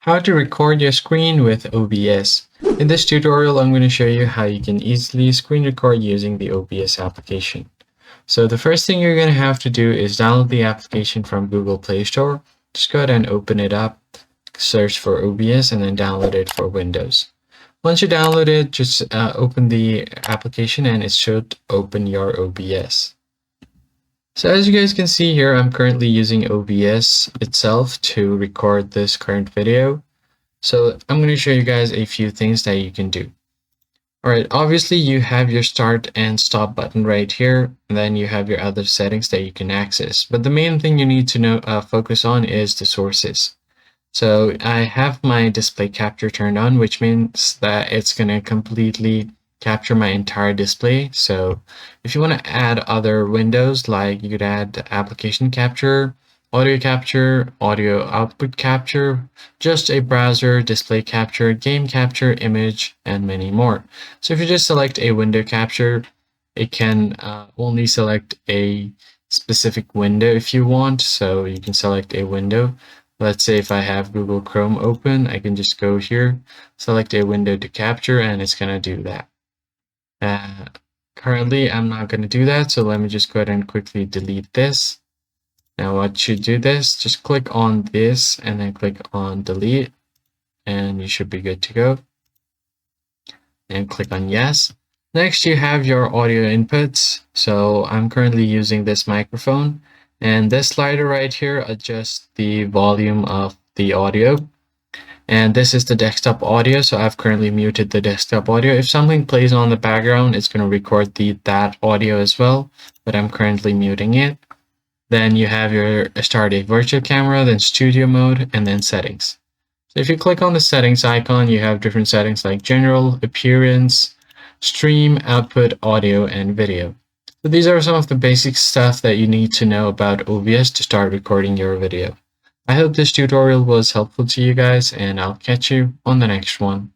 How to record your screen with OBS. In this tutorial, I'm going to show you how you can easily screen record using the OBS application. So the first thing you're going to have to do is download the application from Google Play Store. Just go ahead and open it up, search for OBS, and then download it for Windows. Once you download it, just open the application and it should open your OBS. So as you guys can see here, I'm currently using OBS itself to record this current video. So I'm going to show you guys a few things that you can do. All right, obviously you have your start and stop button right here, and then you have your other settings that you can access. But the main thing you need to focus on is the sources. So I have my display capture turned on, which means that it's going to completely capture my entire display. So if you want to add other windows, like you could add application capture, audio output capture, just a browser, display capture, game capture, image, and many more. So if you just select a window capture, it can only select a specific window if you want. So you can select a window. Let's say if I have Google Chrome open, I can just go here, select a window to capture, and it's going to do that. Currently, I'm not going to do that, so let me just go ahead and quickly delete this. Now, once you do this, just click on this and then click on delete, and you should be good to go. And click on yes. Next, you have your audio inputs. So I'm currently using this microphone, and this slider right here adjusts the volume of the audio. And this is the desktop audio, so I've currently muted the desktop audio. If something plays on the background, it's going to record that audio as well, but I'm currently muting it. Then you have your start a virtual camera, then studio mode, and then settings. So if you click on the settings icon, you have different settings like general, appearance, stream, output, audio, and video. So these are some of the basic stuff that you need to know about OBS to start recording your video. I hope this tutorial was helpful to you guys, and I'll catch you on the next one.